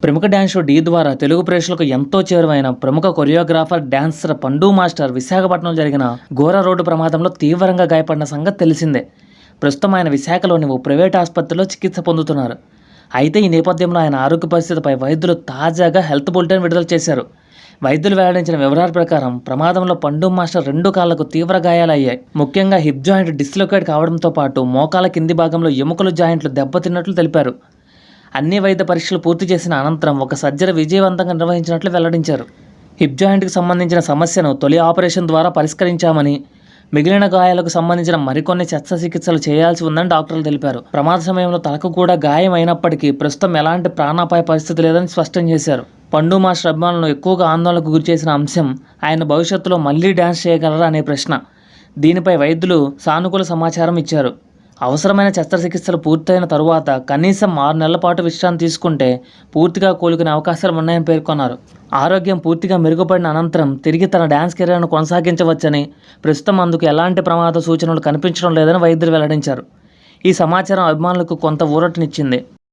ప్రముఖ dance show 'ఢీ' ద్వారా తెలుగు ప్రేక్షకులకు ఎంతో చేరువైన ప్రముఖ కొరియోగ్రాఫర్, డాన్సర్ పండు మాస్టర్ విశాఖపట్నంలో జరిగిన ఘోర రోడ్డు ప్రమాదంలో తీవ్రంగా గాయపడిన సంగతి తెలిసిందే. ప్రస్తుతం ఆయన విశాఖలోని ఓ ప్రైవేట్ ఆసుపత్రిలో చికిత్స పొందుతున్నారు. అయితే ఈ నేపథ్యంలో ఆయన ఆరోగ్య పరిస్థితిపై వైద్యులు తాజాగా హెల్త్ బులెటిన్ విడుదల చేశారు. వైద్యులు వెల్లడించిన వివరాల ప్రకారం ప్రమాదంలో పండు మాస్టర్ 2 కాళ్లకు తీవ్ర గాయాలయ్యాయి. ముఖ్యంగా హిప్ జాయింట్ డిస్లొకేట్ కావడంతో పాటు మోకాల కింది భాగంలో ఎముకలు జాయింట్లు దెబ్బతిన్నట్లు తెలిపారు. అన్ని వైద్య పరీక్షలు పూర్తి చేసిన అనంతరం ఒక సర్జరీ విజయవంతంగా నిర్వహించినట్లు వెల్లడించారు. హిప్ జాయింట్కి సంబంధించిన సమస్యను తొలి ఆపరేషన్ ద్వారా పరిష్కరించామని, మిగిలిన గాయాలకు సంబంధించిన మరికొన్ని శస్త్రచికిత్సలు చేయాల్సి ఉందని డాక్టర్లు తెలిపారు. ప్రమాద సమయంలో తలకు కూడా గాయం అయినప్పటికీ ప్రస్తుతం ఎలాంటి ప్రాణాపాయ పరిస్థితి లేదని స్పష్టం చేశారు. పండు మాస్టర్ అభిమానులను ఎక్కువగా ఆందోళనకు గురిచేసిన అంశం ఆయన భవిష్యత్తులో మళ్లీ డ్యాన్స్ చేయగలరా అనే ప్రశ్న. దీనిపై వైద్యులు సానుకూల సమాచారం ఇచ్చారు. అవసరమైన శస్త్రచికిత్సలు పూర్తయిన తరువాత కనీసం 6 నెలల పాటు విశ్రాంతి తీసుకుంటే పూర్తిగా కోలుకునే అవకాశాలు ఉన్నాయని పేర్కొన్నారు. ఆరోగ్యం పూర్తిగా మెరుగుపడిన అనంతరం తిరిగి తన డ్యాన్స్ కెరీర్ను కొనసాగించవచ్చని, ప్రస్తుతం అందుకు ఎలాంటి ప్రమాద సూచనలు కనిపించడం లేదని వైద్యులు వెల్లడించారు. ఈ సమాచారం అభిమానులకు కొంత ఊరటనిచ్చింది.